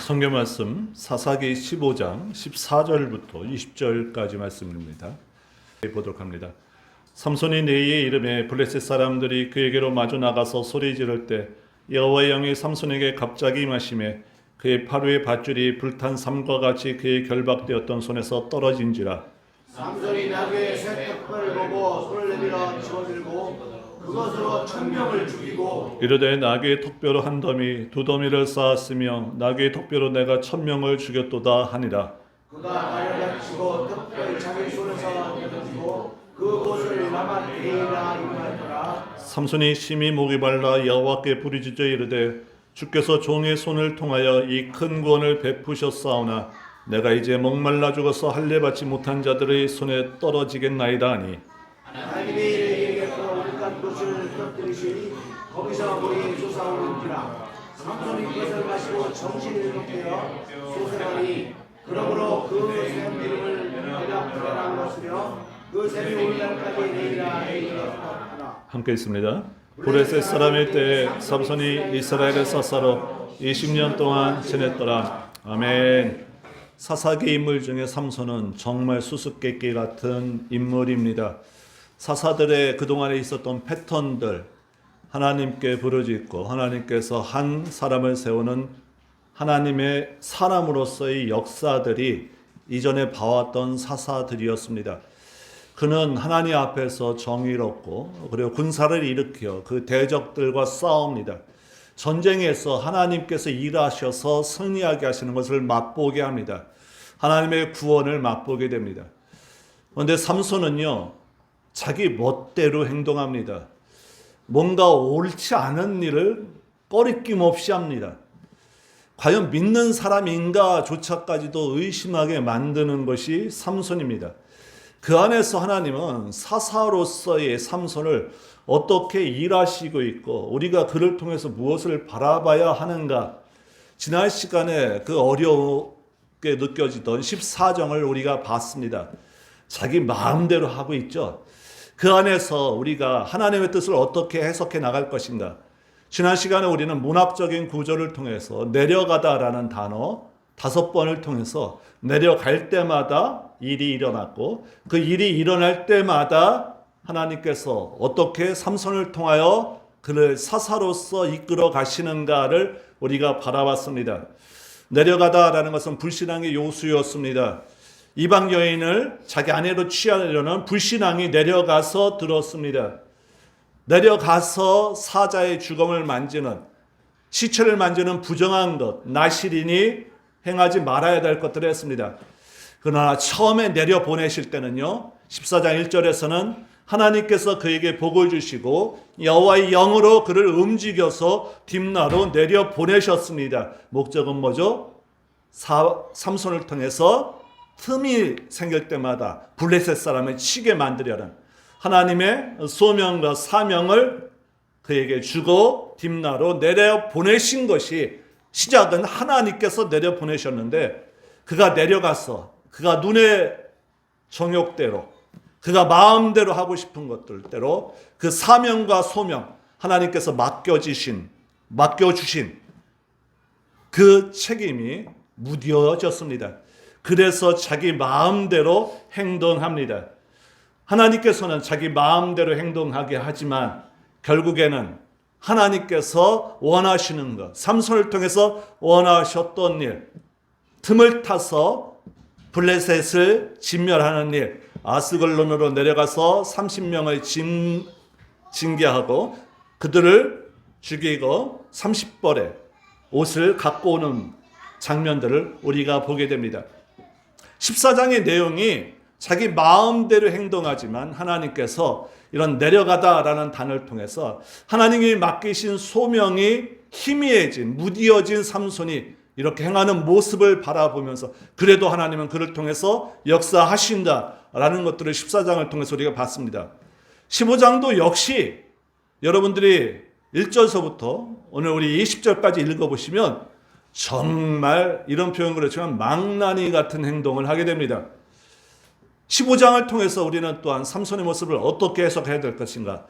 성경 말씀 사사기 15장 14절부터 20절까지 말씀입니다. 보도록 합니다. 삼손이 네이의 이름에 블레셋 사람들이 그에게로 마주 나가서 소리 지를 때 여호와의 영이 삼손에게 갑자기 임하시매 그의 팔 위의 밧줄이 불탄 삼과 같이 그의 결박되었던 손에서 떨어진지라. 삼손이 나귀의 새 턱뼈를 보고 손을 내밀어 집어들고 그것으로 1000명을 죽이고 이르되 나귀의 턱뼈로 한 더미 두 더미를 쌓았으며 나귀의 턱뼈로 내가 1000명을 죽였도다 하니라. 그가 말을 다치고 턱뼈를 자기 손에서 내어주고 그곳을 라마데이라 이름하였더라. 삼손이 심히 목이 말라 여호와께 부르짖어 이르되 주께서 종의 손을 통하여 이 큰 구원을 베푸셨사오나 내가 이제 목말라 죽어서 할례 받지 못한 자들의 손에 떨어지겠나이다 하니 하나님이 이르기로 온갖 곳을 흩뜨리시니 거기서 물이 솟아오른지라. 삼손이 그것을 마시고 정신이 회복되어 솟아나니 그러므로 그 샘 이름을 베라프라라 하였으며 그 샘이 오늘날까지 네이라 하라. 함께 있습니다. 블레셋 사람일 때에 삼손이 이스라엘의 사사로 20년 동안 지냈더라. 아멘. 사사기 인물 중에 삼손은 정말 수수께끼 같은 인물입니다. 사사들의 그동안에 있었던 패턴들, 하나님께 부르짖고 하나님께서 한 사람을 세우는 하나님의 사람으로서의 역사들이 이전에 봐왔던 사사들이었습니다. 그는 하나님 앞에서 정의롭고 그리고 군사를 일으켜 그 대적들과 싸웁니다. 전쟁에서 하나님께서 일하셔서 승리하게 하시는 것을 맛보게 합니다. 하나님의 구원을 맛보게 됩니다. 그런데 삼손은요, 자기 멋대로 행동합니다. 뭔가 옳지 않은 일을 꺼리낌 없이 합니다. 과연 믿는 사람인가 조차까지도 의심하게 만드는 것이 삼손입니다. 그 안에서 하나님은 사사로서의 삼손을 어떻게 일하시고 있고 우리가 그를 통해서 무엇을 바라봐야 하는가. 지난 시간에 그 어렵게 느껴지던 14장을 우리가 봤습니다. 자기 마음대로 하고 있죠. 그 안에서 우리가 하나님의 뜻을 어떻게 해석해 나갈 것인가. 지난 시간에 우리는 문학적인 구조를 통해서 내려가다라는 단어 5번을 통해서 내려갈 때마다 일이 일어났고 그 일이 일어날 때마다 하나님께서 어떻게 삼손을 통하여 그를 사사로서 이끌어 가시는가를 우리가 바라봤습니다. 내려가다라는 것은 불신앙의 요소였습니다. 이방 여인을 자기 아내로 취하려는 불신앙이 내려가서 들었습니다. 내려가서 사자의 주검을 만지는, 시체를 만지는 부정한 것, 나실인이 행하지 말아야 될 것들을 했습니다. 그러나 처음에 내려보내실 때는요, 14장 1절에서는 하나님께서 그에게 복을 주시고 여호와의 영으로 그를 움직여서 딥나로 내려보내셨습니다. 목적은 뭐죠? 삼손을 통해서 틈이 생길 때마다 블레셋 사람을 치게 만들려는 하나님의 소명과 사명을 그에게 주고 딥나로 내려보내신 것이 시작은 하나님께서 내려보내셨는데 그가 내려가서 그가 눈의 정욕대로 그가 마음대로 하고 싶은 것들대로 그 사명과 소명 하나님께서 맡겨주신 그 책임이 무뎌졌습니다. 그래서 자기 마음대로 행동합니다. 하나님께서는 자기 마음대로 행동하게 하지만 결국에는 하나님께서 원하시는 것, 삼손을 통해서 원하셨던 일, 틈을 타서 블레셋을 진멸하는 일, 아스글론으로 내려가서 30명을 징계하고 그들을 죽이고 30벌의 옷을 갖고 오는 장면들을 우리가 보게 됩니다. 14장의 내용이 자기 마음대로 행동하지만 하나님께서 이런 내려가다라는 단어를 통해서 하나님이 맡기신 소명이 희미해진, 무디어진 삼손이 이렇게 행하는 모습을 바라보면서 그래도 하나님은 그를 통해서 역사하신다라는 것들을 14장을 통해서 우리가 봤습니다. 15장도 역시 여러분들이 1절서부터 오늘 우리 20절까지 읽어보시면 정말 이런 표현 그렇지만 망나니 같은 행동을 하게 됩니다. 15장을 통해서 우리는 또한 삼손의 모습을 어떻게 해석해야 될 것인가.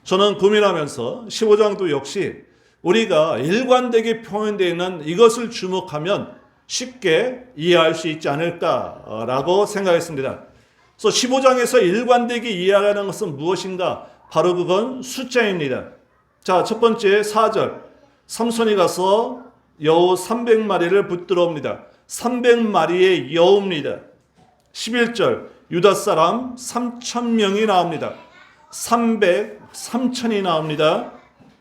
저는 고민하면서 15장도 역시 우리가 일관되게 표현되어 있는 이것을 주목하면 쉽게 이해할 수 있지 않을까라고 생각했습니다. 그래서 15장에서 일관되게 이해하는 것은 무엇인가? 바로 그건 숫자입니다. 자, 첫 번째 4절. 삼손이 가서 여우 300마리를 붙들어 옵니다. 300마리의 여우입니다. 11절. 유다 사람 3,000명이 나옵니다. 300,000이 나옵니다.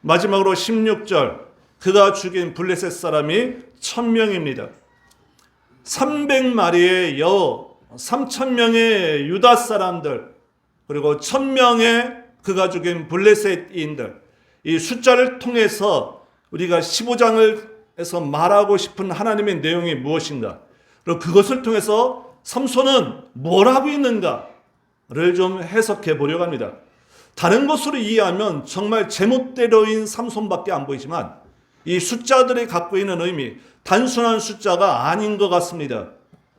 마지막으로 16절. 그가 죽인 블레셋 사람이 1,000명입니다. 300마리의 여우, 3,000명의 유다 사람들, 그리고 1,000명의 그가 죽인 블레셋인들, 이 숫자를 통해서 우리가 15장에서 말하고 싶은 하나님의 내용이 무엇인가, 그리고 그것을 통해서 삼손은 뭘 하고 있는가를 좀 해석해 보려고 합니다. 다른 것으로 이해하면 정말 제멋대로인 삼손밖에 안 보이지만 이 숫자들이 갖고 있는 의미, 단순한 숫자가 아닌 것 같습니다.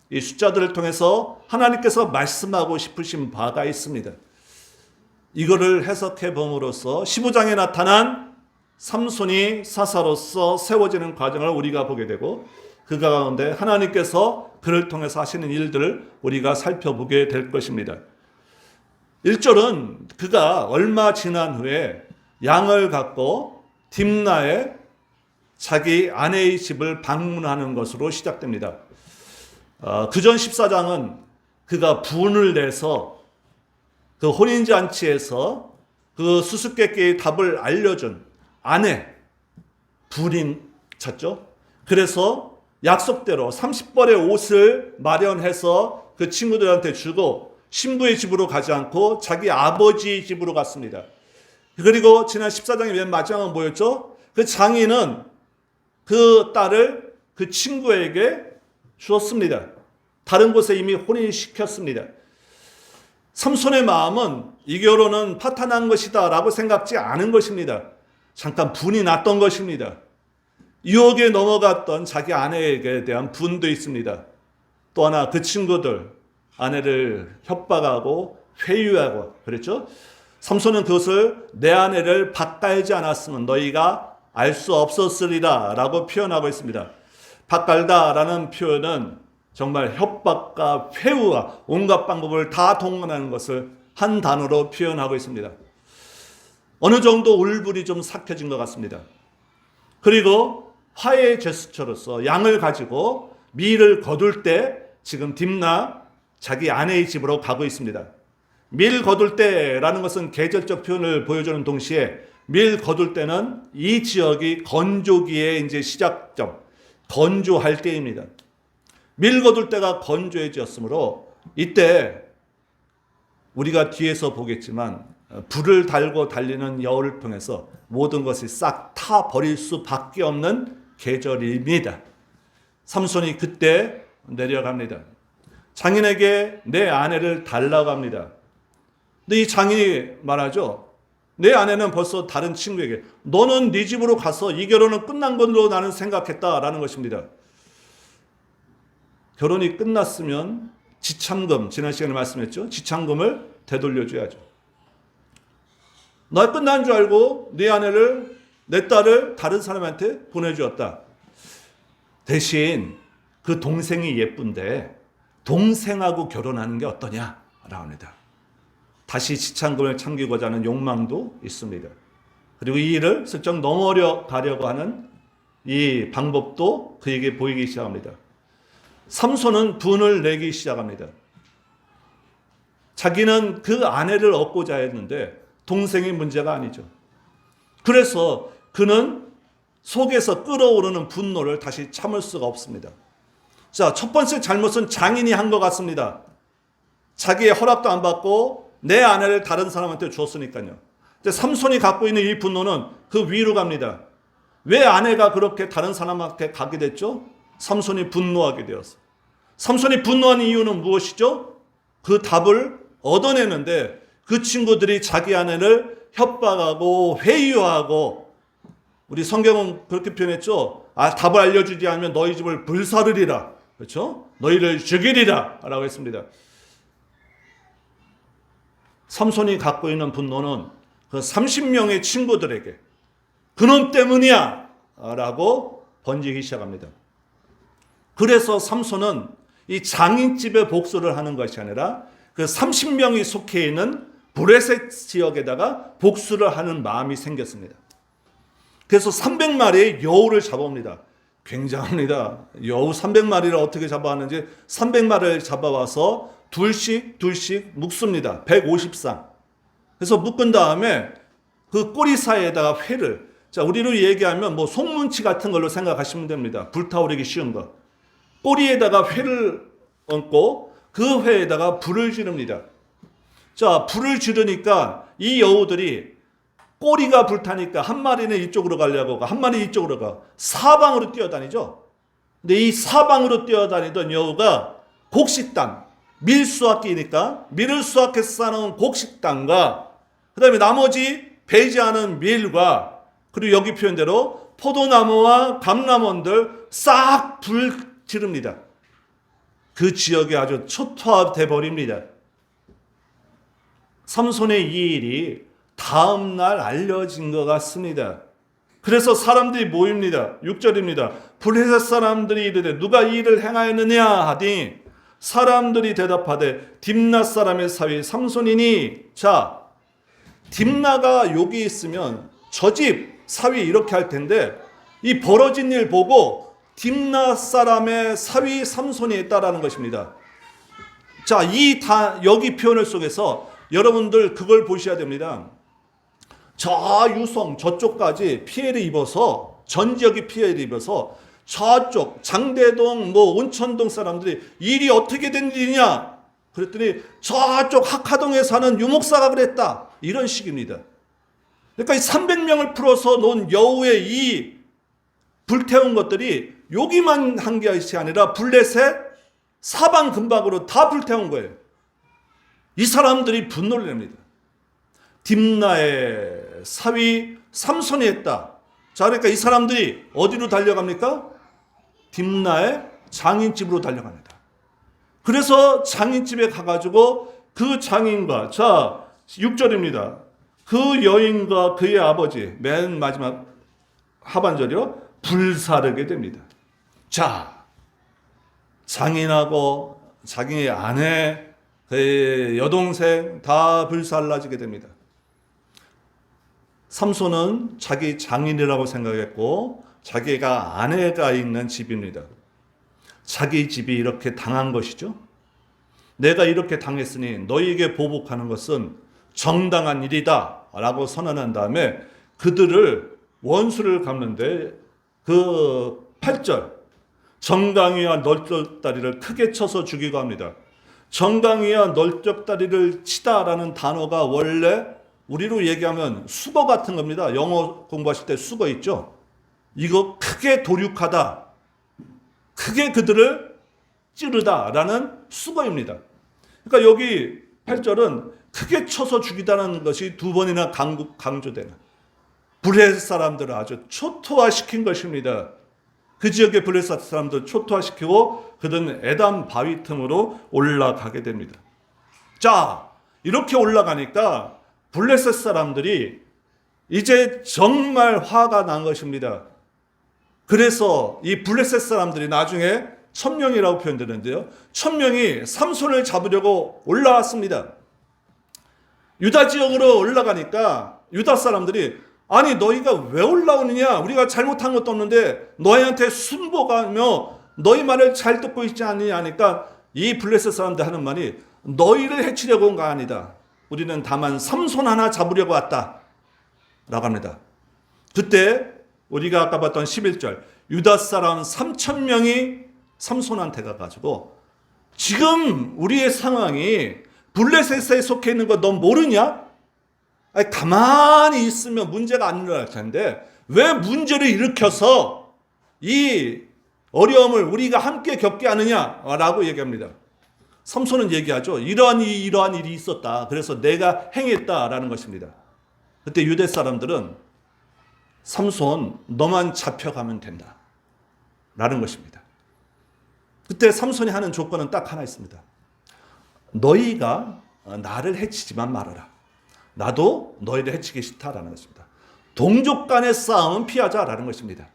이 숫자들을 통해서 하나님께서 말씀하고 싶으신 바가 있습니다. 이거를 해석해 봄으로써 15장에 나타난 삼손이 사사로서 세워지는 과정을 우리가 보게 되고 그 가운데 하나님께서 그를 통해서 하시는 일들을 우리가 살펴보게 될 것입니다. 1절은 그가 얼마 지난 후에 양을 갖고 딥나에 자기 아내의 집을 방문하는 것으로 시작됩니다. 그전 14장은 그가 분을 내서 그 혼인잔치에서 그 수수께끼의 답을 알려준 아내, 부인 찾죠. 그래서 약속대로 30벌의 옷을 마련해서 그 친구들한테 주고 신부의 집으로 가지 않고 자기 아버지 집으로 갔습니다. 그리고 지난 14장의 맨 마지막은 뭐였죠? 그 장인은 그 딸을 그 친구에게 주었습니다. 다른 곳에 이미 혼인시켰습니다. 삼손의 마음은 이 결혼은 파탄한 것이다 라고 생각지 않은 것입니다. 잠깐 분이 났던 것입니다. 유혹에 넘어갔던 자기 아내에게 대한 분도 있습니다. 또 하나 그 친구들 아내를 협박하고 회유하고 그랬죠. 삼손은 그것을 내 아내를 밭갈지 않았으면 너희가 알 수 없었으리라 라고 표현하고 있습니다. 밭갈다 라는 표현은 정말 협박과 회유와 온갖 방법을 다 동원하는 것을 한 단어로 표현하고 있습니다. 어느 정도 울분이 좀 삭혀진 것 같습니다. 그리고 화해의 제스처로서 양을 가지고 밀을 거둘 때 지금 딥나 자기 아내의 집으로 가고 있습니다. 밀 거둘 때라는 것은 계절적 표현을 보여주는 동시에 밀 거둘 때는 이 지역이 건조기의 이제 시작점, 건조할 때입니다. 밀 거둘 때가 건조해졌으므로 이때 우리가 뒤에서 보겠지만 불을 달고 달리는 여우를 통해서 모든 것이 싹 타 버릴 수밖에 없는 계절입니다. 삼손이 그때 내려갑니다. 장인에게 내 아내를 달라고 합니다. 근데 이 장인이 말하죠. 내 아내는 벌써 다른 친구에게 너는 네 집으로 가서 이 결혼은 끝난 걸로 나는 생각했다라는 것입니다. 결혼이 끝났으면 지참금, 지난 시간에 말씀했죠. 지참금을 되돌려줘야죠. 나 끝난 줄 알고 네 아내를, 내 딸을 다른 사람한테 보내주었다. 대신 그 동생이 예쁜데 동생하고 결혼하는 게 어떠냐라고 합니다. 다시 지참금을 참기고자 하는 욕망도 있습니다. 그리고 이 일을 슬쩍 넘어려 가려고 하는 이 방법도 그에게 보이기 시작합니다. 삼손은 분을 내기 시작합니다. 자기는 그 아내를 얻고자 했는데 동생이 문제가 아니죠. 그래서 그는 속에서 끓어오르는 분노를 다시 참을 수가 없습니다. 자, 첫 번째 잘못은 장인이 한 것 같습니다. 자기의 허락도 안 받고 내 아내를 다른 사람한테 줬으니까요. 삼손이 갖고 있는 이 분노는 그 위로 갑니다. 왜 아내가 그렇게 다른 사람한테 가게 됐죠? 삼손이 분노하게 되었어. 삼손이 분노한 이유는 무엇이죠? 그 답을 얻어내는데 그 친구들이 자기 아내를 협박하고 회유하고 우리 성경은 그렇게 표현했죠. 답을 알려주지 않으면 너희 집을 불사르리라. 그렇죠? 너희를 죽이리라 라고 했습니다. 삼손이 갖고 있는 분노는 그 30명의 친구들에게 그놈 때문이야 라고 번지기 시작합니다. 그래서 삼손은 이 장인집에 복수를 하는 것이 아니라 그 30명이 속해 있는 브레셋 지역에다가 복수를 하는 마음이 생겼습니다. 그래서 300마리의 여우를 잡아옵니다. 굉장합니다. 여우 300마리를 어떻게 잡아왔는지 300마리를 잡아와서 둘씩 묶습니다. 150쌍. 그래서 묶은 다음에 그 꼬리 사이에다가 회를, 자, 우리로 얘기하면 뭐 송문치 같은 걸로 생각하시면 됩니다. 불타오르기 쉬운 거. 꼬리에다가 회를 얹고 그 회에다가 불을 지릅니다. 자, 불을 지르니까 이 여우들이 꼬리가 불타니까 한 마리는 이쪽으로 가려고 하고 한 마리 이쪽으로 가. 사방으로 뛰어다니죠. 근데 이 사방으로 뛰어다니던 여우가 곡식당, 밀 수확기니까 밀을 수확해서 쌓아놓은 곡식당과 그 다음에 나머지 배지 않은 밀과 그리고 여기 표현대로 포도나무와 감람원들 싹 불 지릅니다. 그 지역이 아주 초토화돼 버립니다. 삼손의 이 일이 다음 날 알려진 것 같습니다. 그래서 사람들이 모입니다. 6절입니다. 블레셋 사람들이 이르되 누가 이 일을 행하였느냐 하니 사람들이 대답하되 딥나 사람의 사위 삼손이니. 자, 딥나가 여기 있으면 저 집 사위 이렇게 할 텐데 이 벌어진 일 보고 딥나 사람의 사위 삼손이 있다라는 것입니다. 자, 여기 표현을 속에서 여러분들 그걸 보셔야 됩니다. 저 유성 저쪽까지 피해를 입어서 전 지역이 피해를 입어서 저쪽 장대동 뭐 온천동 사람들이 일이 어떻게 된 일이냐 그랬더니 저쪽 학하동에 사는 유목사가 그랬다 이런 식입니다. 그러니까 이 300명을 풀어서 놓은 여우의 이 불태운 것들이 여기만 한 것이 아니라 블레셋 사방 근방으로 다 불태운 거예요. 이 사람들이 분노를 냅니다. 딥나의 사위 삼손이 했다. 자, 그러니까 이 사람들이 어디로 달려갑니까? 딥나의 장인집으로 달려갑니다. 그래서 장인집에 가가지고 그 장인과, 자, 6절입니다. 그 여인과 그의 아버지, 맨 마지막 하반절이요, 불사르게 됩니다. 자, 장인하고 자기의 아내, 그의 여동생 다 불살라지게 됩니다. 삼손은 자기 장인이라고 생각했고 자기가 아내가 있는 집입니다. 자기 집이 이렇게 당한 것이죠. 내가 이렇게 당했으니 너희에게 보복하는 것은 정당한 일이다 라고 선언한 다음에 그들을 원수를 갚는데 그 8절 정강이와 널쩍다리를 크게 쳐서 죽이고 합니다. 정강이와 널쩍다리를 치다라는 단어가 원래 우리로 얘기하면 수거 같은 겁니다. 영어 공부하실 때 수거 있죠. 이거 크게 도륙하다, 크게 그들을 찌르다라는 수거입니다. 그러니까 여기 8절은 크게 쳐서 죽이다는 것이 두 번이나 강조되는 블레셋 사람들을 아주 초토화시킨 것입니다. 그 지역의 블레셋 사람들 초토화시키고 그들은 에담 바위 틈으로 올라가게 됩니다. 자, 이렇게 올라가니까 블레셋 사람들이 이제 정말 화가 난 것입니다. 그래서 이 블레셋 사람들이 나중에 1000명이라고 표현되는데요. 1000명이 삼손을 잡으려고 올라왔습니다. 유다 지역으로 올라가니까 유다 사람들이 아니 너희가 왜 올라오느냐? 우리가 잘못한 것도 없는데 너희한테 순복하며 너희 말을 잘 듣고 있지 않느냐 하니까 이 블레셋 사람들 하는 말이 너희를 해치려고 온 거 아니다. 우리는 다만 삼손 하나 잡으려고 왔다 라고 합니다. 그때 우리가 아까 봤던 11절 유다 사람 3000명이 삼손한테 가가지고 지금 우리의 상황이 블레셋에 속해 있는 거 너 모르냐? 아니, 가만히 있으면 문제가 안 일어날 텐데 왜 문제를 일으켜서 이 어려움을 우리가 함께 겪게 하느냐라고 얘기합니다. 삼손은 얘기하죠. 이러한 일이 있었다. 그래서 내가 행했다라는 것입니다. 그때 유대 사람들은 삼손 너만 잡혀가면 된다 라는 것입니다. 그때 삼손이 하는 조건은 딱 하나 있습니다. 너희가 나를 해치지만 말아라. 나도 너희를 해치기 싫다라는 것입니다. 동족 간의 싸움은 피하자라는 것입니다.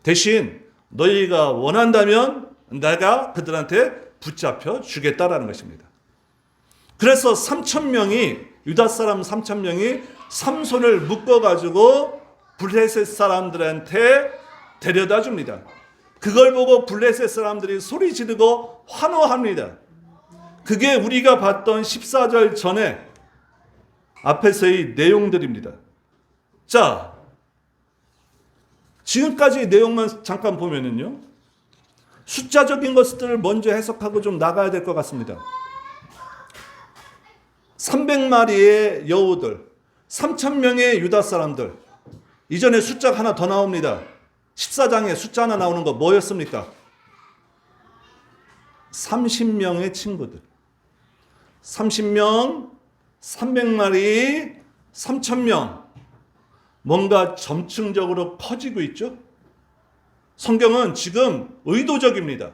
대신 너희가 원한다면 내가 그들한테 붙잡혀 주겠다라는 것입니다. 그래서 3,000명이 유다 사람 3,000명이 삼손을 묶어가지고 블레셋 사람들한테 데려다 줍니다. 그걸 보고 블레셋 사람들이 소리 지르고 환호합니다. 그게 우리가 봤던 14절 전에 앞에서의 내용들입니다. 자, 지금까지 내용만 잠깐 보면은요, 숫자적인 것들을 먼저 해석하고 좀 나가야 될 것 같습니다. 300마리의 여우들, 3,000명의 유다 사람들, 이전에 숫자가 하나 더 나옵니다. 14장에 숫자 하나 나오는 거 뭐였습니까? 30명의 친구들. 30명, 300마리, 3,000명. 뭔가 점층적으로 커지고 있죠? 성경은 지금 의도적입니다.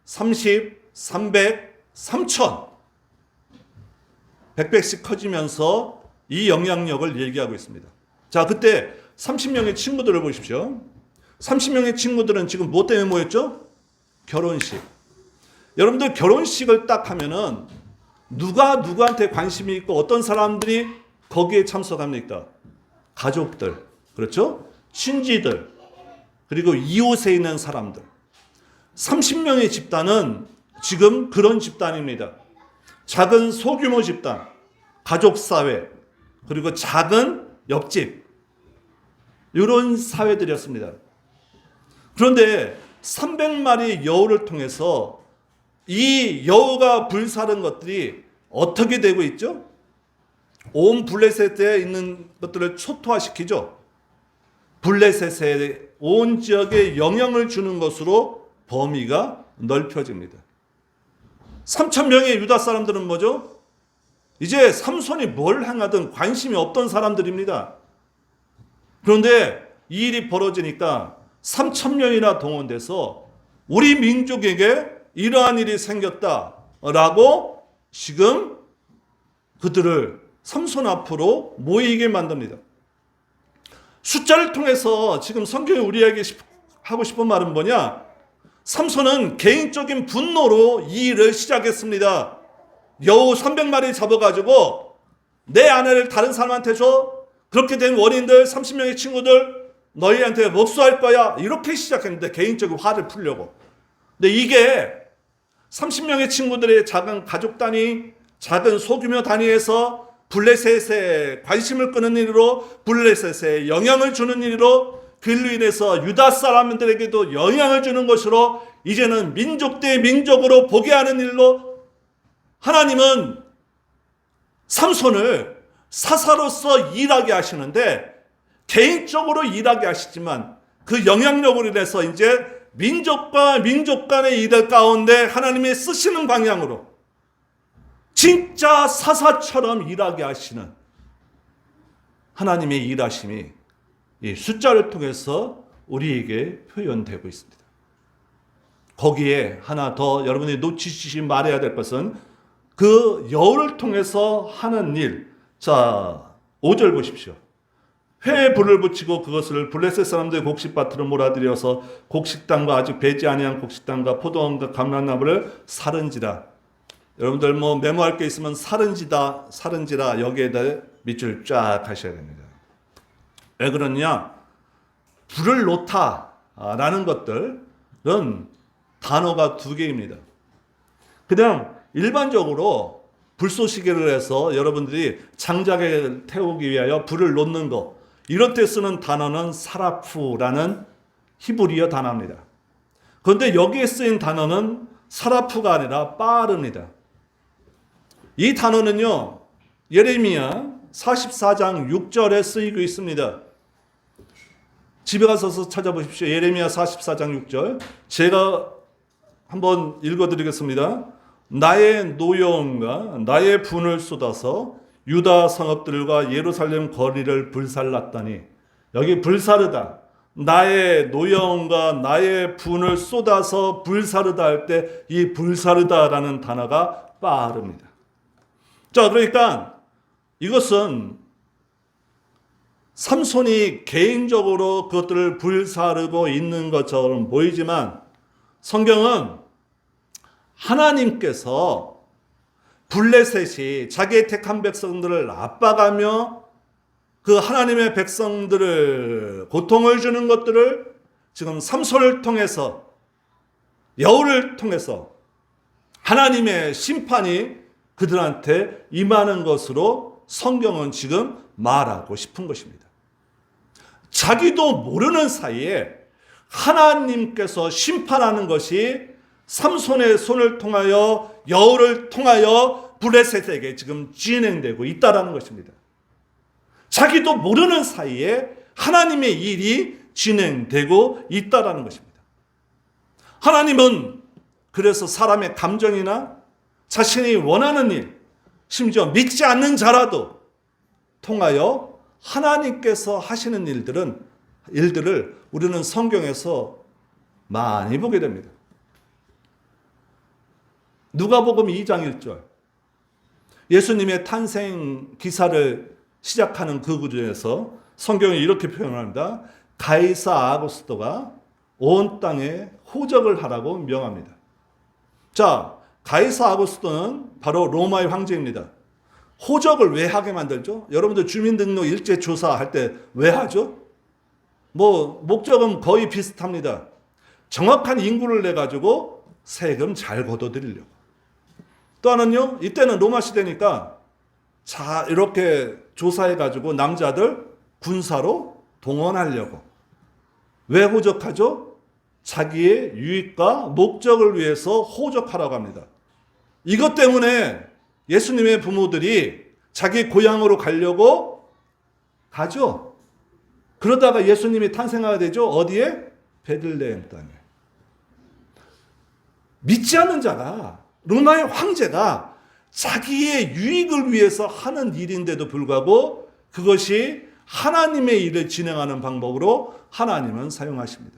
30, 300, 3,000. 100배씩 커지면서 이 영향력을 얘기하고 있습니다. 자, 그때 30명의 친구들을 보십시오. 30명의 친구들은 지금 뭐 때문에 모였죠? 결혼식. 여러분들 결혼식을 딱 하면은 누가 누구한테 관심이 있고 어떤 사람들이 거기에 참석합니까? 가족들, 그렇죠? 친지들, 그리고 이웃에 있는 사람들. 30명의 집단은 지금 그런 집단입니다. 작은 소규모 집단, 가족사회, 그리고 작은 옆집, 이런 사회들이었습니다. 그런데 300마리 여우를 통해서 이 여우가 불사른 것들이 어떻게 되고 있죠? 온 블레셋에 있는 것들을 초토화시키죠. 블레셋의 온 지역에 영향을 주는 것으로 범위가 넓혀집니다. 3,000명의 유다 사람들은 뭐죠? 이제 삼손이 뭘 행하든 관심이 없던 사람들입니다. 그런데 이 일이 벌어지니까 3,000명이나 동원돼서 우리 민족에게 이러한 일이 생겼다라고 지금 그들을 삼손 앞으로 모이게 만듭니다. 숫자를 통해서 지금 성경이 우리에게 하고 싶은 말은 뭐냐? 삼손은 개인적인 분노로 이 일을 시작했습니다. 여우 300마리 잡아가지고 내 아내를 다른 사람한테 줘. 그렇게 된 원인들 30명의 친구들 너희한테 목수할 거야. 이렇게 시작했는데 개인적인 화를 풀려고. 근데 이게 30명의 친구들의 작은 가족 단위, 작은 소규모 단위에서 블레셋에 관심을 끄는 일로, 블레셋에 영향을 주는 일로, 그로 인해서 유다 사람들에게도 영향을 주는 것으로 이제는 민족 대 민족으로 보게 하는 일로 하나님은 삼손을 사사로서 일하게 하시는데 개인적으로 일하게 하시지만 그 영향력으로 인해서 이제 민족과 민족 간의 일들 가운데 하나님이 쓰시는 방향으로 진짜 사사처럼 일하게 하시는 하나님의 일하심이 이 숫자를 통해서 우리에게 표현되고 있습니다. 거기에 하나 더 여러분이 놓치시지 말아야 될 것은 그 여우를 통해서 하는 일. 자, 5절 보십시오. 회에 불을 붙이고 그것을 블레셋 사람들의 곡식밭으로 몰아들여서 곡식당과 아직 배지 아니한 곡식당과 포도원과 감람나무를 사른지라. 여러분들 뭐 메모할 게 있으면 사른지라 여기에다 밑줄 쫙 하셔야 됩니다. 왜 그러냐? 불을 놓다라는 것들은 단어가 두 개입니다. 그냥 일반적으로 불쏘시개를 해서 여러분들이 장작에 태우기 위하여 불을 놓는 거, 이럴 때 쓰는 단어는 사라푸라는 히브리어 단어입니다. 그런데 여기에 쓰인 단어는 사라푸가 아니라 빠르입니다. 이 단어는요, 예레미야 44장 6절에 쓰이고 있습니다. 집에 가서 찾아보십시오. 예레미야 44장 6절. 제가 한번 읽어드리겠습니다. 나의 노여움과 나의 분을 쏟아서 유다 성읍들과 예루살렘 거리를 불살랐다니. 여기 불사르다. 나의 노여움과 나의 분을 쏟아서 불사르다 할 때 이 불사르다라는 단어가 빠릅니다. 자, 그러니까 이것은 삼손이 개인적으로 그것들을 불사르고 있는 것처럼 보이지만 성경은 하나님께서 블레셋이 자기의 택한 백성들을 압박하며 그 하나님의 백성들을 고통을 주는 것들을 지금 삼손을 통해서, 여울을 통해서 하나님의 심판이 그들한테 임하는 것으로 성경은 지금 말하고 싶은 것입니다. 자기도 모르는 사이에 하나님께서 심판하는 것이 삼손의 손을 통하여, 여울을 통하여 블레셋에게 지금 진행되고 있다는 것입니다. 자기도 모르는 사이에 하나님의 일이 진행되고 있다는 것입니다. 하나님은 그래서 사람의 감정이나 자신이 원하는 일, 심지어 믿지 않는 자라도 통하여 하나님께서 하시는 일들을 우리는 성경에서 많이 보게 됩니다. 누가복음 2장 1절, 예수님의 탄생 기사를 시작하는 그 구절에서 성경이 이렇게 표현합니다. 가이사 아구스토가 온 땅에 호적을 하라고 명합니다. 자, 가이사 아구스토는 바로 로마의 황제입니다. 호적을 왜 하게 만들죠? 여러분들 주민등록 일제 조사할 때 왜 하죠? 목적은 거의 비슷합니다. 정확한 인구를 내가지고 세금 잘 걷어들이려고. 또 하나는요, 이때는 로마 시대니까 자, 이렇게 조사해가지고 남자들 군사로 동원하려고. 왜 호적하죠? 자기의 유익과 목적을 위해서 호적하라고 합니다. 이것 때문에 예수님의 부모들이 자기 고향으로 가려고 가죠. 그러다가 예수님이 탄생하게 되죠. 어디에? 베들레헴 땅에. 믿지 않는 자가, 로마의 황제가 자기의 유익을 위해서 하는 일인데도 불구하고 그것이 하나님의 일을 진행하는 방법으로 하나님은 사용하십니다.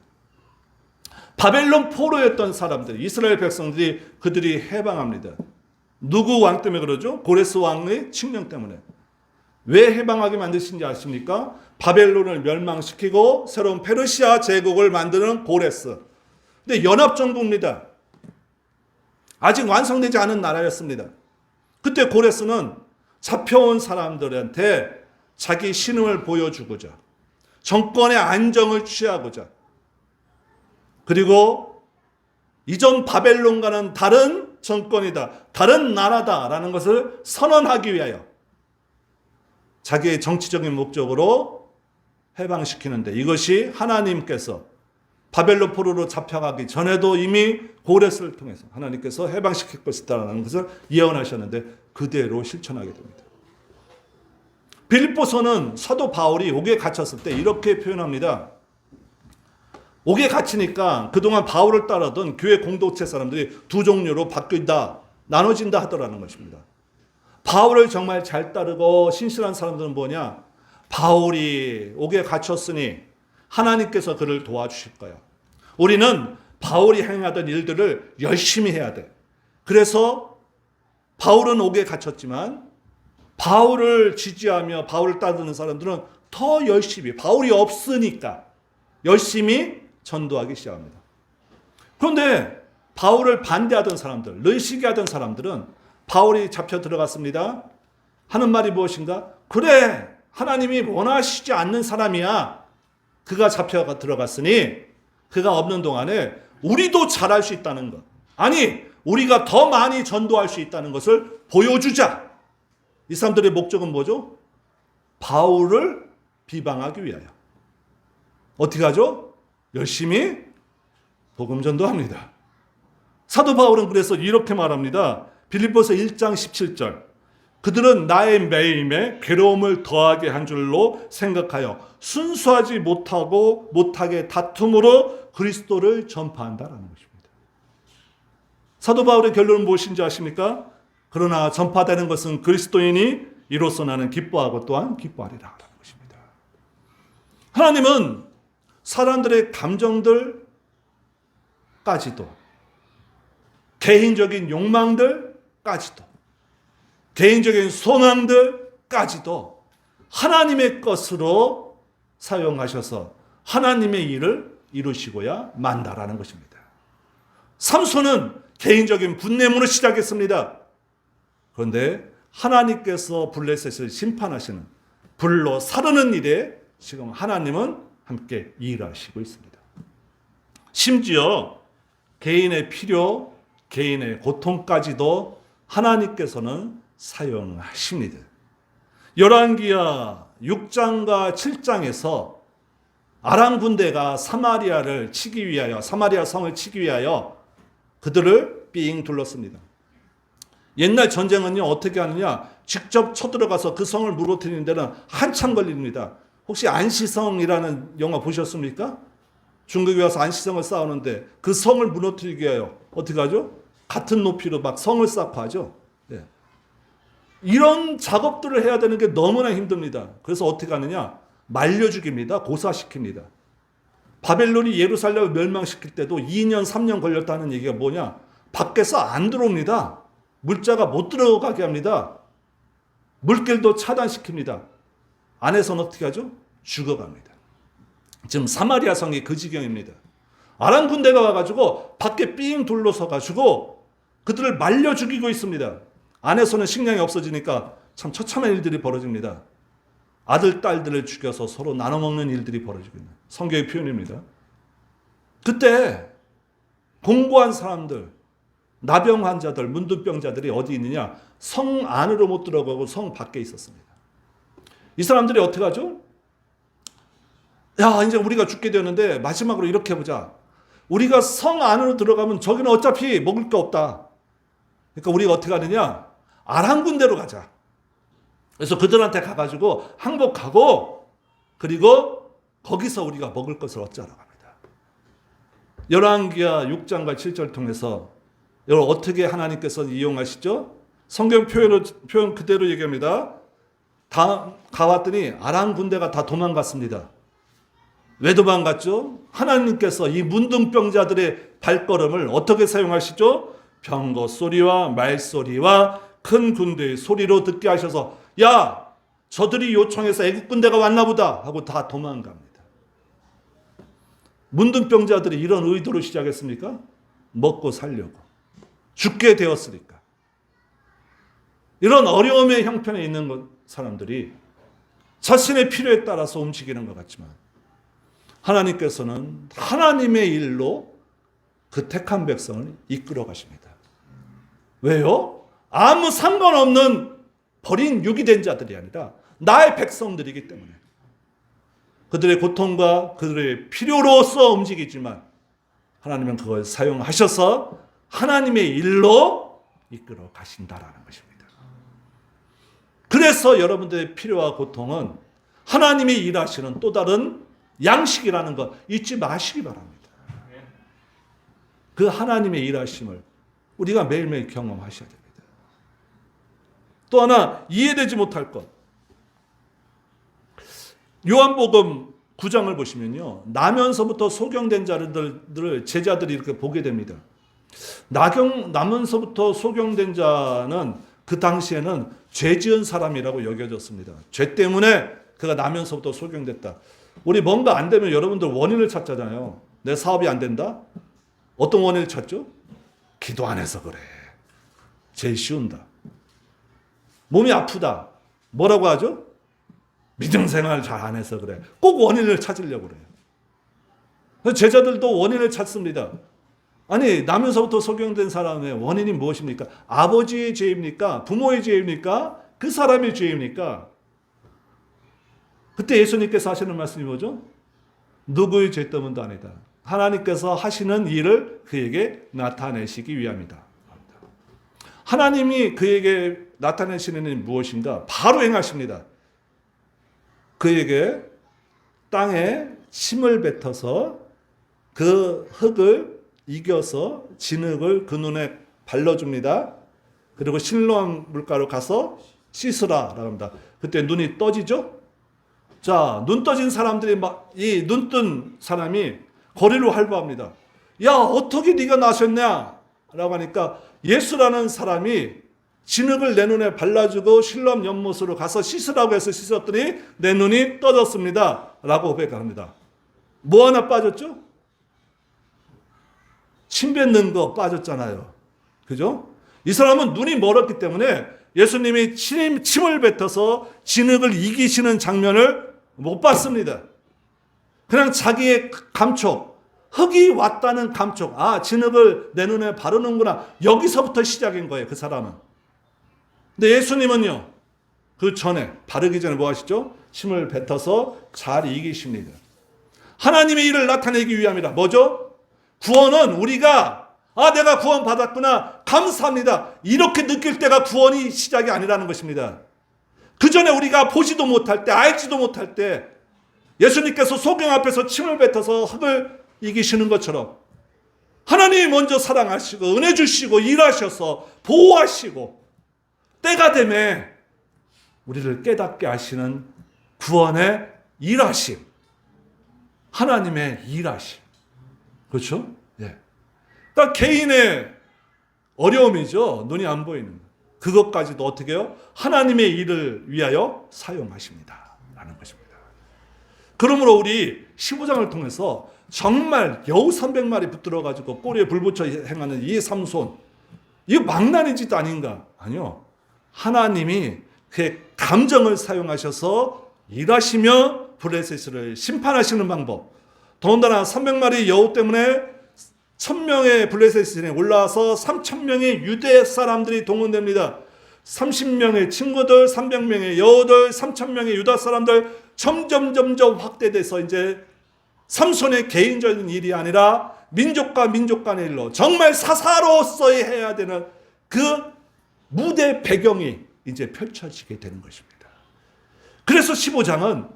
바벨론 포로였던 사람들, 이스라엘 백성들이 그들이 해방합니다. 누구 왕 때문에 그러죠? 고레스 왕의 칙령 때문에. 왜 해방하게 만드신지 아십니까? 바벨론을 멸망시키고 새로운 페르시아 제국을 만드는 고레스. 근데 연합정부입니다. 아직 완성되지 않은 나라였습니다. 그때 고레스는 잡혀온 사람들한테 자기 신음을 보여주고자, 정권의 안정을 취하고자, 그리고 이전 바벨론과는 다른 정권이다, 다른 나라다라는 것을 선언하기 위하여 자기의 정치적인 목적으로 해방시키는데, 이것이 하나님께서 바벨론 포로로 잡혀가기 전에도 이미 고레스를 통해서 하나님께서 해방시킬 것이다라는 것을 예언하셨는데 그대로 실천하게 됩니다. 빌립보서는 사도 바울이 옥에 갇혔을 때 이렇게 표현합니다. 옥에 갇히니까 그동안 바울을 따르던 교회 공동체 사람들이 두 종류로 바뀐다, 나눠진다 하더라는 것입니다. 바울을 정말 잘 따르고 신실한 사람들은 뭐냐? 바울이 옥에 갇혔으니 하나님께서 그를 도와주실 거야. 우리는 바울이 행하던 일들을 열심히 해야 돼. 그래서 바울은 옥에 갇혔지만 바울을 지지하며 바울을 따르는 사람들은 더 열심히, 바울이 없으니까 열심히 전도하기 시작합니다. 그런데 바울을 반대하던 사람들, 르시기하던 사람들은 바울이 잡혀 들어갔습니다. 하는 말이 무엇인가? 그래, 하나님이 원하시지 않는 사람이야. 그가 잡혀 들어갔으니 그가 없는 동안에 우리도 잘할 수 있다는 것. 아니, 우리가 더 많이 전도할 수 있다는 것을 보여주자. 이 사람들의 목적은 뭐죠? 바울을 비방하기 위하여. 어떻게 하죠? 열심히 복음 전도합니다. 사도 바울은 그래서 이렇게 말합니다. 빌립보서 1장 17절. 그들은 나의 매임에 괴로움을 더하게 한 줄로 생각하여 순수하지 못하게 다툼으로 그리스도를 전파한다라는 것입니다. 사도 바울의 결론은 무엇인지 아십니까? 그러나 전파되는 것은 그리스도이니 이로써 나는 기뻐하고 또한 기뻐하리라 라는 것입니다. 하나님은 사람들의 감정들까지도, 개인적인 욕망들까지도, 개인적인 소망들까지도 하나님의 것으로 사용하셔서 하나님의 일을 이루시고야 만다라는 것입니다. 삼손은 개인적인 분냄으로 시작했습니다. 그런데 하나님께서 블레셋을 심판하시는 불로 사르는 일에 지금 하나님은 함께 일하시고 있습니다. 심지어 개인의 필요, 개인의 고통까지도 하나님께서는 사용하십니다. 열왕기하 6장과 7장에서 아람 군대가 사마리아 성을 치기 위하여 그들을 삥 둘렀습니다. 옛날 전쟁은요, 어떻게 하느냐, 직접 쳐들어가서 그 성을 무너뜨리는 데는 한참 걸립니다. 혹시 안시성이라는 영화 보셨습니까? 중국에 와서 안시성을 쌓았는데 그 성을 무너뜨리기 위하여 어떻게 하죠? 같은 높이로 막 성을 쌓고 하죠. 네. 이런 작업들을 해야 되는 게 너무나 힘듭니다. 그래서 어떻게 하느냐, 말려 죽입니다. 고사시킵니다. 바벨론이 예루살렘을 멸망시킬 때도 2년 3년 걸렸다는 얘기가 뭐냐, 밖에서 안 들어옵니다. 물자가 못 들어가게 합니다. 물길도 차단시킵니다. 안에서는 어떻게 하죠? 죽어갑니다. 지금 사마리아 성이 그 지경입니다. 아람 군대가 와가지고 밖에 삥 둘러서가지고 그들을 말려 죽이고 있습니다. 안에서는 식량이 없어지니까 참 처참한 일들이 벌어집니다. 아들, 딸들을 죽여서 서로 나눠 먹는 일들이 벌어지고 있는 성경의 표현입니다. 그때 공고한 사람들, 나병 환자들, 문둥병자들이 어디 있느냐? 성 안으로 못 들어가고 성 밖에 있었습니다. 이 사람들이 어떻게 하죠? 야, 이제 우리가 죽게 되었는데 마지막으로 이렇게 해보자. 우리가 성 안으로 들어가면 저기는 어차피 먹을 게 없다. 그러니까 우리가 어떻게 하느냐? 아람 군대로 가자. 그래서 그들한테 가가지고 항복하고 그리고 거기서 우리가 먹을 것을 얻자라고 합니다. 열왕기하 6장과 7절 통해서 여러분 어떻게 하나님께서 이용하시죠? 성경 표현 그대로 얘기합니다. 다 가왔더니 아람 군대가 다 도망갔습니다. 왜 도망갔죠? 하나님께서 이 문둥병자들의 발걸음을 어떻게 사용하시죠? 병거 소리와 말소리와 큰 군대의 소리로 듣게 하셔서 야, 저들이 요청해서 애국 군대가 왔나 보다 하고 다 도망갑니다. 문둥병자들이 이런 의도로 시작했습니까? 먹고 살려고. 죽게 되었으니까. 이런 어려움의 형편에 있는 사람들이 자신의 필요에 따라서 움직이는 것 같지만 하나님께서는 하나님의 일로 그 택한 백성을 이끌어 가십니다. 왜요? 아무 상관없는 버린 유기된 자들이 아니라 나의 백성들이기 때문에 그들의 고통과 그들의 필요로서 움직이지만 하나님은 그걸 사용하셔서 하나님의 일로 이끌어 가신다라는 것입니다. 그래서 여러분들의 필요와 고통은 하나님이 일하시는 또 다른 양식이라는 것 잊지 마시기 바랍니다. 그 하나님의 일하심을 우리가 매일매일 경험하셔야 됩니다. 또 하나 이해되지 못할 것. 요한복음 9장을 보시면요. 나면서부터 소경된 자들을 제자들이 이렇게 보게 됩니다. 나면서부터 소경된 자는 그 당시에는 죄 지은 사람이라고 여겨졌습니다. 죄 때문에 그가 나면서부터 소경됐다. 우리 뭔가 안 되면 여러분들 원인을 찾잖아요. 내 사업이 안 된다? 어떤 원인을 찾죠? 기도 안 해서 그래. 제일 쉬운다. 몸이 아프다. 뭐라고 하죠? 믿음 생활 잘 안 해서 그래. 꼭 원인을 찾으려고 그래요. 제자들도 원인을 찾습니다. 아니, 나면서부터 소경된 사람의 원인이 무엇입니까? 아버지의 죄입니까? 부모의 죄입니까? 그 사람의 죄입니까? 그때 예수님께서 하시는 말씀이 뭐죠? 누구의 죄 때문도 아니다. 하나님께서 하시는 일을 그에게 나타내시기 위함이다. 하나님이 그에게 나타내시는 일이 무엇인가? 바로 행하십니다. 그에게 땅에 침을 뱉어서 그 흙을 이겨서 진흙을 그 눈에 발라줍니다. 그리고 실로암 물가로 가서 씻으라라고 합니다. 그때 눈이 떠지죠? 자, 눈 떠진 사람들이 이 눈 뜬 사람이 거리로 활보합니다. 야, 어떻게 네가 나셨냐? 라고 하니까 예수라는 사람이 진흙을 내 눈에 발라주고 실로암 연못으로 가서 씻으라고 해서 씻었더니 내 눈이 떠졌습니다. 라고 고백합니다. 뭐 하나 빠졌죠? 침 뱉는 거 빠졌잖아요. 그죠? 이 사람은 눈이 멀었기 때문에 예수님이 침을 뱉어서 진흙을 이기시는 장면을 못 봤습니다. 그냥 자기의 감촉, 흙이 왔다는 감촉, 아, 진흙을 내 눈에 바르는구나. 여기서부터 시작인 거예요, 그 사람은. 근데 예수님은요, 그 전에, 바르기 전에 뭐 하시죠? 침을 뱉어서 잘 이기십니다. 하나님의 일을 나타내기 위함이라. 뭐죠? 구원은 우리가 내가 구원 받았구나, 감사합니다, 이렇게 느낄 때가 구원이 시작이 아니라는 것입니다. 그 전에 우리가 보지도 못할 때, 알지도 못할 때 예수님께서 소경 앞에서 침을 뱉어서 흙을 이기시는 것처럼 하나님이 먼저 사랑하시고 은혜 주시고 일하셔서 보호하시고 때가 되면 우리를 깨닫게 하시는 구원의 일하심, 하나님의 일하심. 그렇죠? 예. 그러니까 개인의 어려움이죠. 눈이 안 보이는 것. 그것까지도 어떻게 해요? 하나님의 일을 위하여 사용하십니다 라는 것입니다. 그러므로 우리 15장을 통해서 정말 여우 300마리 붙들어가지고 꼬리에 불 붙여 행하는 이 삼손, 이거 망나니 짓 아닌가? 아니요. 하나님이 그의 감정을 사용하셔서 일하시며 블레셋을 심판하시는 방법. 더군다나 300마리 여우 때문에 1000명의 블레셋에 올라와서 3000명의 유대 사람들이 동원됩니다. 30명의 친구들, 300명의 여우들, 3000명의 유다 사람들, 점점 확대돼서 이제 삼손의 개인적인 일이 아니라 민족과 민족 간의 일로 정말 사사로서의 해야 되는 그 무대 배경이 이제 펼쳐지게 되는 것입니다. 그래서 15장은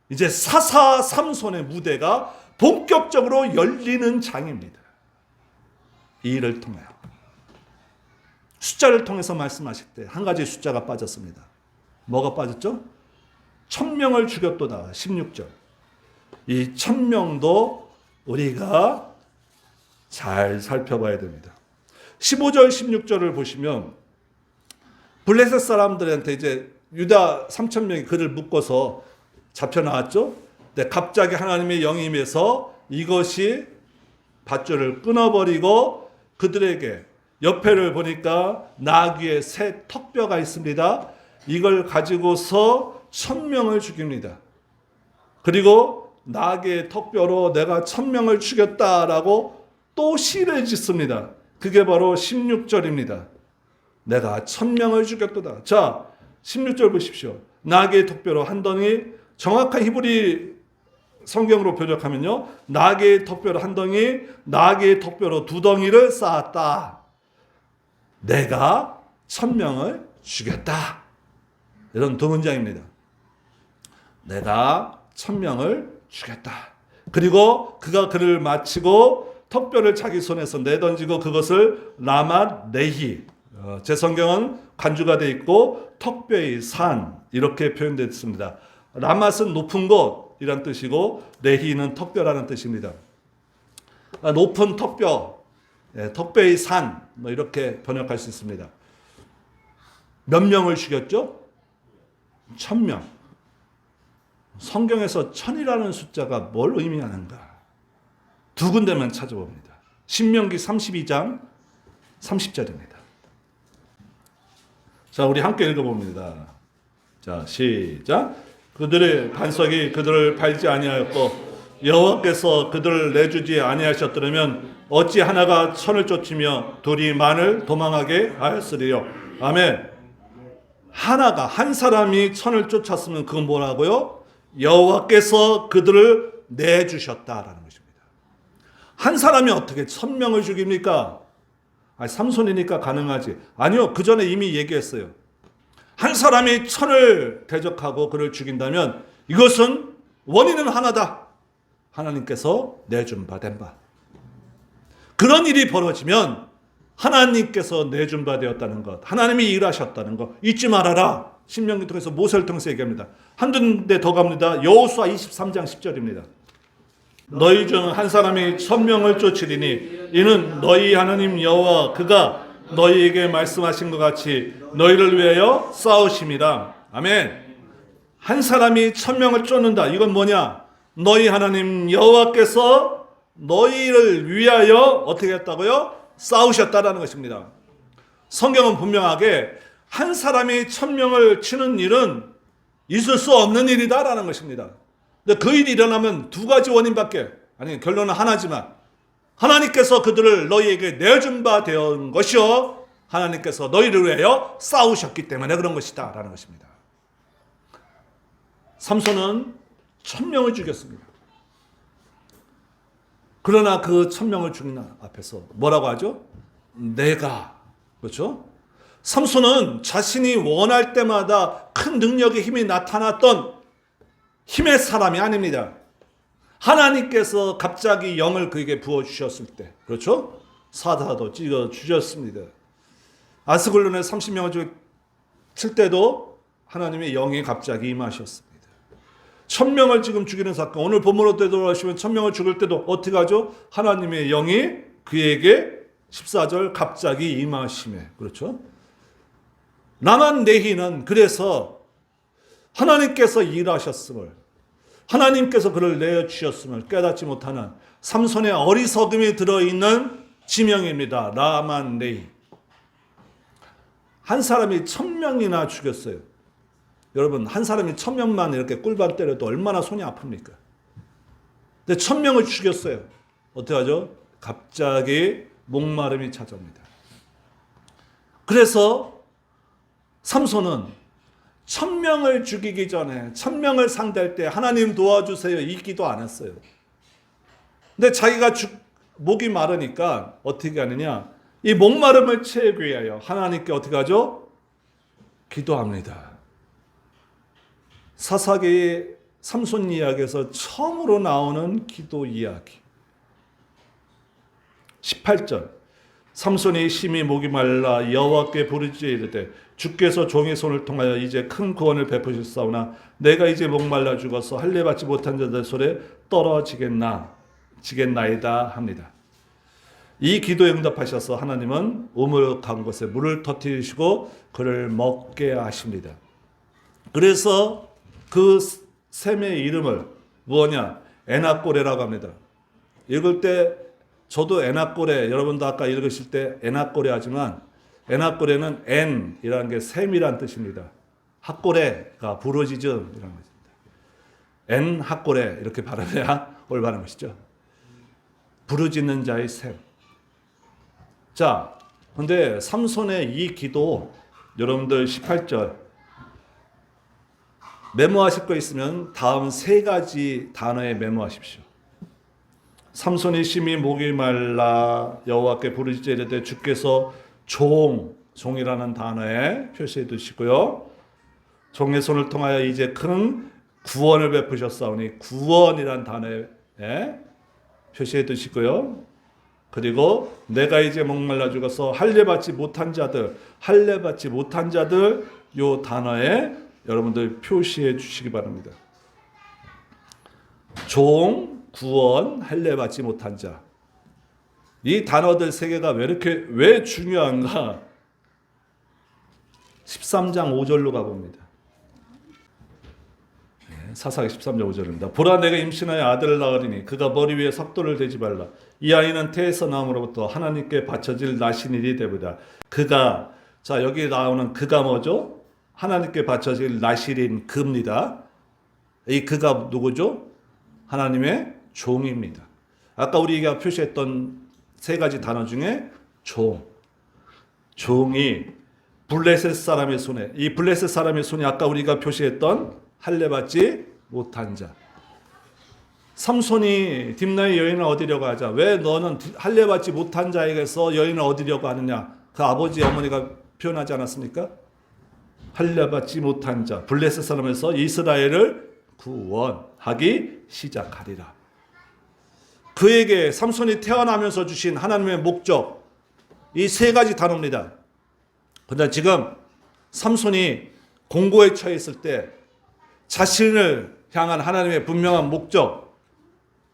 이제 사사 삼손의 무대가 본격적으로 열리는 장입니다. 이 일을 통하여 숫자를 통해서 말씀하실 때 한 가지 숫자가 빠졌습니다. 뭐가 빠졌죠? 1000명을 죽였도다. 16절. 이 1000명도 우리가 잘 살펴봐야 됩니다. 15절 16절을 보시면 블레셋 사람들한테 이제 유다 3000명이 그를 묶어서 잡혀 나왔죠. 근데 갑자기 하나님의 영이 임해서 이것이 밧줄을 끊어버리고 그들에게 옆에를 보니까 나귀의 새 턱뼈가 있습니다. 이걸 가지고서 1000명을 죽입니다. 그리고 나귀의 턱뼈로 내가 1000명을 죽였다라고 또 시를 짓습니다. 그게 바로 16절입니다. 내가 1000명을 죽였도다. 자, 16절 보십시오. 나귀의 턱뼈로 한 덩이, 정확한 히브리 성경으로 번역하면요, 나귀의 턱뼈로 한 덩이, 나귀의 턱뼈로 두 덩이를 쌓았다. 내가 1000명을 죽였다. 이런 두 문장입니다. 내가 1000명을 죽였다. 그리고 그가 그를 마치고 턱뼈를 자기 손에서 내던지고 그것을 라맛 레히, 제 성경은 간주가 되어 있고 턱뼈의 산 이렇게 표현되어 있습니다. 라맛은 높은 곳이란 뜻이고 레히는 턱뼈라는 뜻입니다. 높은 턱뼈, 턱뼈의 산, 뭐 이렇게 번역할 수 있습니다. 몇 명을 죽였죠? 1000명. 성경에서 1000이라는 숫자가 뭘 의미하는가? 두 군데만 찾아봅니다. 신명기 32장 30절입니다. 자, 우리 함께 읽어봅니다. 자, 시작. 그들의 반석이 그들을 팔지 아니하였고 여호와께서 그들을 내주지 아니하셨더라면 어찌 하나가 천을 쫓으며 둘이 만을 도망하게 하였으리요. 아멘. 하나가, 한 사람이 천을 쫓았으면 그건 뭐라고요? 여호와께서 그들을 내주셨다라는 것입니다. 한 사람이 어떻게 1000명을 죽입니까? 삼손이니까 가능하지. 아니요, 그 전에 이미 얘기했어요. 한 사람이 천을 대적하고 그를 죽인다면 이것은 원인은 하나다. 하나님께서 내준 바 된 바. 그런 일이 벌어지면 하나님께서 내준 바 되었다는 것, 하나님이 일하셨다는 것 잊지 말아라. 신명기 통해서 모세를 통해서 얘기합니다. 한두 군데 더 갑니다. 여호수아 23장 10절입니다. 너희 중 한 사람이 1000명을 쫓으리니 이는 너희 하나님 여호와 그가 너희에게 말씀하신 것 같이 너희를 위하여 싸우심이라. 아멘. 한 사람이 1000명을 쫓는다. 이건 뭐냐? 너희 하나님 여호와께서 너희를 위하여 어떻게 했다고요? 싸우셨다라는 것입니다. 성경은 분명하게 한 사람이 천명을 치는 일은 있을 수 없는 일이다라는 것입니다. 근데 그 일이 일어나면 두 가지 원인밖에, 아니 결론은 하나지만, 하나님께서 그들을 너희에게 내준 바 되었는 것이요 하나님께서 너희를 위하여 싸우셨기 때문에 그런 것이다 라는 것입니다. 삼손은 1000명을 죽였습니다. 그러나 그 1000명을 죽이는 앞에서 뭐라고 하죠? 내가, 그렇죠? 삼손은 자신이 원할 때마다 큰 능력의 힘이 나타났던 힘의 사람이 아닙니다. 하나님께서 갑자기 영을 그에게 부어주셨을 때, 그렇죠? 사다도 찍어 주셨습니다. 아스글론에 30명을 칠 때도 하나님의 영이 갑자기 임하셨습니다. 1000명을 지금 죽이는 사건, 오늘 본문으로 되돌아오시면 1000명을 죽일 때도 어떻게 하죠? 하나님의 영이 그에게 14절 갑자기 임하심에, 그렇죠? 나만 내희는 그래서 하나님께서 일하셨음을, 하나님께서 그를 내어주셨음을 깨닫지 못하는 삼손의 어리석음이 들어있는 지명입니다. 라만 네히. 한 사람이 1000명이나 죽였어요. 여러분, 한 사람이 1000명만 이렇게 꿀밤 때려도 얼마나 손이 아픕니까? 근데 1000명을 죽였어요. 어떻게 하죠? 갑자기 목마름이 찾아옵니다. 그래서 삼손은 1000명을 죽이기 전에 1000명을 상대할 때 하나님 도와주세요 이 기도 안 했어요. 근데 자기가 목이 마르니까 어떻게 하느냐? 이 목마름을 채우기 위하여 하나님께 어떻게 하죠? 기도합니다. 사사기의 삼손 이야기에서 처음으로 나오는 기도 이야기. 18절. 삼손이 심히 목이 말라 여호와께 부르짖어 이르되 주께서 종의 손을 통하여 이제 큰 구원을 베푸셨사오나 내가 이제 목말라 죽어서 할례 받지 못한 자들 손에 떨어지겠나이다 합니다. 이 기도에 응답하셔서 하나님은 우물간 곳에 물을 터뜨리시고 그를 먹게 하십니다. 그래서 그 샘의 이름을 뭐냐? 에나꼬레라고 합니다. 읽을 때 저도 에나꼬레, 여러분도 아까 읽으실 때 에나꼬레 하지만 에나꼬레는 엔이라는 게 샘이란 뜻입니다. 핫꼬레가 부르짖음이라는 것입니다. 엔 핫꼬레 이렇게 발음해야 올바른 것이죠. 부르짖는 자의 샘. 자, 근데 삼손의 이 기도 여러분들 18절 메모하실 거 있으면 다음 세 가지 단어에 메모하십시오. 삼손이 심히 목이 말라 여호와께 부르짖어 이르되 주께서 종이라는 단어에 표시해 두시고요. 종의 손을 통하여 이제 큰 구원을 베푸셨사오니 구원이라는 단어에 표시해 두시고요. 그리고 내가 이제 목말라 죽어서 할례 받지 못한 자들 요 단어에 여러분들 표시해 주시기 바랍니다. 종, 구원, 할례 받지 못한 자. 이 단어들 세 개가 왜 중요한가? 13장 5절로 가봅니다. 사사기 13장 5절입니다. 보라 내가 임신하여 아들을 낳으리니 그가 머리 위에 삭도를 대지 말라. 이 아이는 태에서 나옴으로부터 하나님께 바쳐질 나신일이 되보다. 그가, 자 여기 나오는 그가 뭐죠? 하나님께 바쳐질 나실인 그입니다. 이 그가 누구죠? 하나님의 종입니다. 아까 우리가 표시했던 세 가지 단어 중에 종이 블레셋 사람의 손에, 이 블레셋 사람의 손이 아까 우리가 표시했던 할례 받지 못한 자. 삼손이 딥나의 여인을 얻으려고 하자. 왜 너는 할례 받지 못한 자에게서 여인을 얻으려고 하느냐? 그 아버지 어머니가 표현하지 않았습니까? 할례 받지 못한 자, 블레셋 사람에서 이스라엘을 구원하기 시작하리라. 그에게 삼손이 태어나면서 주신 하나님의 목적, 이 세 가지 단어입니다. 그런데 지금 삼손이 공고에 처해 있을 때 자신을 향한 하나님의 분명한 목적,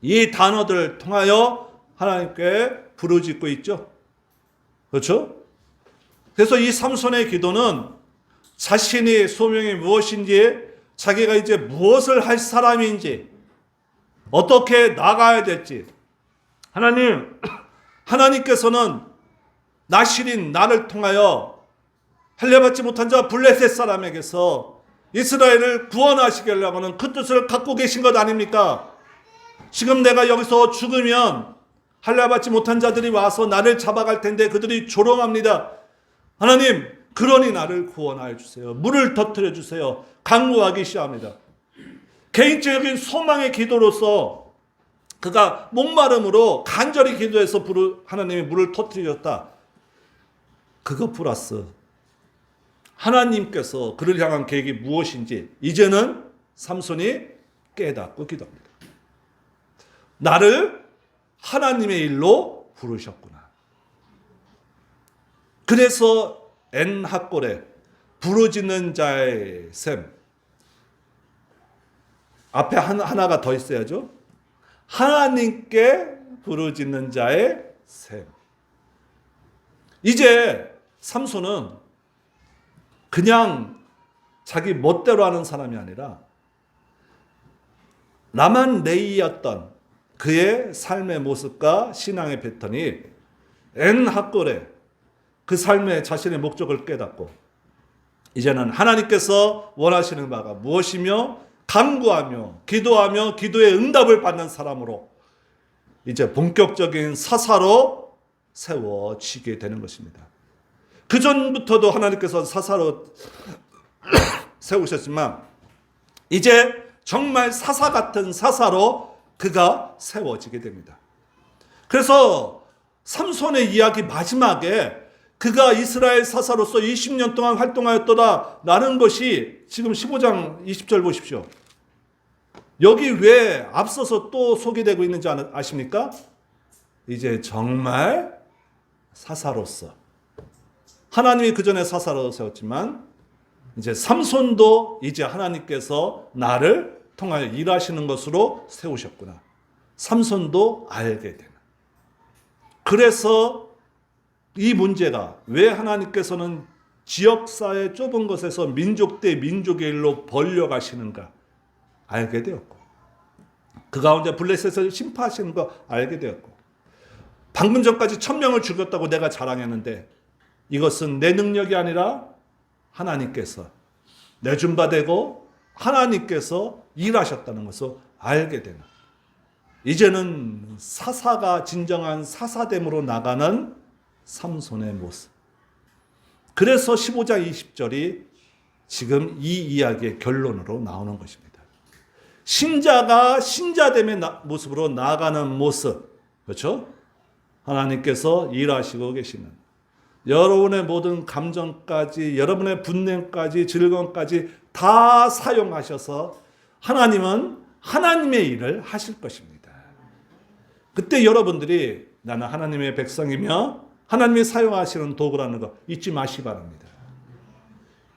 이 단어들을 통하여 하나님께 부르짖고 있죠. 그렇죠? 그래서 이 삼손의 기도는 자신의 소명이 무엇인지, 자기가 이제 무엇을 할 사람인지, 어떻게 나가야 될지. 하나님께서는 나실인 나를 통하여 할례받지 못한 자 블레셋 사람에게서 이스라엘을 구원하시려고 하는 그 뜻을 갖고 계신 것 아닙니까? 지금 내가 여기서 죽으면 할례받지 못한 자들이 와서 나를 잡아갈 텐데 그들이 조롱합니다. 하나님, 그러니 나를 구원하여 주세요. 물을 터뜨려 주세요. 간구하기 시작합니다. 개인적인 소망의 기도로서 그가 목마름으로 간절히 기도해서 하나님이 물을 터뜨리셨다. 그거 플러스 하나님께서 그를 향한 계획이 무엇인지 이제는 삼손이 깨닫고 기도합니다. 나를 하나님의 일로 부르셨구나. 그래서 엔하골에 부르짖는 자의 셈. 앞에 하나가 더 있어야죠. 하나님께 부르짖는 자의 셈. 이제 삼손은 그냥 자기 멋대로 하는 사람이 아니라 라만 레이였던 그의 삶의 모습과 신앙의 패턴이 엔하골에 그 삶의 자신의 목적을 깨닫고 이제는 하나님께서 원하시는 바가 무엇이며 간구하며 기도하며 기도의 응답을 받는 사람으로 이제 본격적인 사사로 세워지게 되는 것입니다. 그 전부터도 하나님께서 사사로 세우셨지만 이제 정말 사사 같은 사사로 그가 세워지게 됩니다. 그래서 삼손의 이야기 마지막에 그가 이스라엘 사사로서 20년 동안 활동하였더라 라는 것이 지금 15장 20절 보십시오. 여기 왜 앞서서 또 소개되고 있는지 아십니까? 이제 정말 사사로서 하나님이 그 전에 사사로 세웠지만 이제 삼손도 이제 하나님께서 나를 통하여 일하시는 것으로 세우셨구나. 삼손도 알게 되는. 그래서 이 문제가 왜 하나님께서는 지역사회 좁은 것에서 민족 대 민족의 일로 벌려가시는가 알게 되었고 그 가운데 블레셋을 심판하시는 거 알게 되었고 방금 전까지 1000명을 죽였다고 내가 자랑했는데 이것은 내 능력이 아니라 하나님께서 내준 바 되고 하나님께서 일하셨다는 것을 알게 되는 이제는 사사가 진정한 사사됨으로 나가는 삼손의 모습. 그래서 15장 20절이 지금 이 이야기의 결론으로 나오는 것입니다. 신자가 신자됨의 모습으로 나아가는 모습. 그렇죠? 하나님께서 일하시고 계시는 여러분의 모든 감정까지 여러분의 분냄까지 즐거움까지 다 사용하셔서 하나님은 하나님의 일을 하실 것입니다. 그때 여러분들이 나는 하나님의 백성이며 하나님이 사용하시는 도구라는 거 잊지 마시기 바랍니다.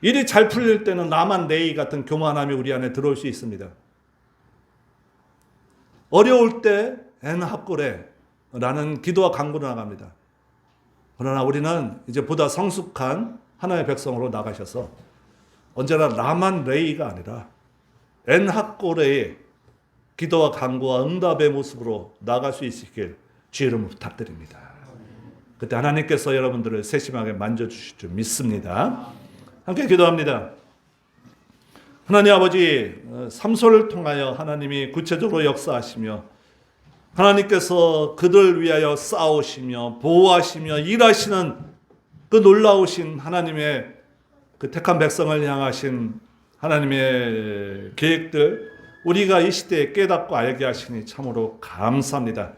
일이 잘 풀릴 때는 나만 내이 같은 교만함이 우리 안에 들어올 수 있습니다. 어려울 때 엔하골에 라는 기도와 간구를 나갑니다. 그러나 우리는 이제 보다 성숙한 하나님의 백성으로 나가셔서 언제나 라만 레이가 아니라 엔하골의 기도와 간구와 응답의 모습으로 나갈 수 있으길 주의 이름으로 부탁드립니다. 그때 하나님께서 여러분들을 세심하게 만져주실 줄 믿습니다. 함께 기도합니다. 하나님 아버지, 삼손을 통하여 하나님이 구체적으로 역사하시며 하나님께서 그들을 위하여 싸우시며 보호하시며 일하시는 그 놀라우신 하나님의 그 택한 백성을 향하신 하나님의 계획들 우리가 이 시대에 깨닫고 알게 하시니 참으로 감사합니다.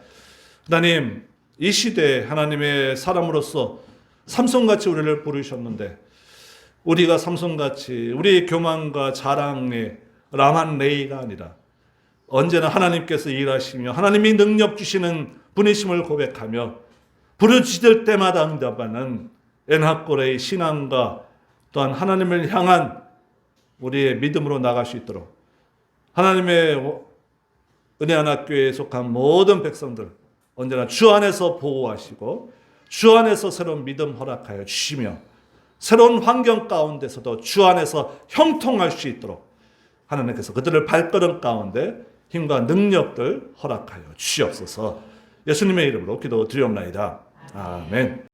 하나님, 이 시대에 하나님의 사람으로서 삼손같이 우리를 부르셨는데 우리가 삼손같이 우리의 교만과 자랑의 라만 레이가 아니라 언제나 하나님께서 일하시며 하나님이 능력 주시는 분이심을 고백하며 부르짖을 때마다 응답하는 엔하골의 신앙과 또한 하나님을 향한 우리의 믿음으로 나갈 수 있도록 하나님의 은혜하나교회에 속한 모든 백성들 언제나 주 안에서 보호하시고 주 안에서 새로운 믿음 허락하여 주시며 새로운 환경 가운데서도 주 안에서 형통할 수 있도록 하나님께서 그들을 발걸음 가운데 힘과 능력들 허락하여 주시옵소서. 예수님의 이름으로 기도드리옵나이다. 아멘.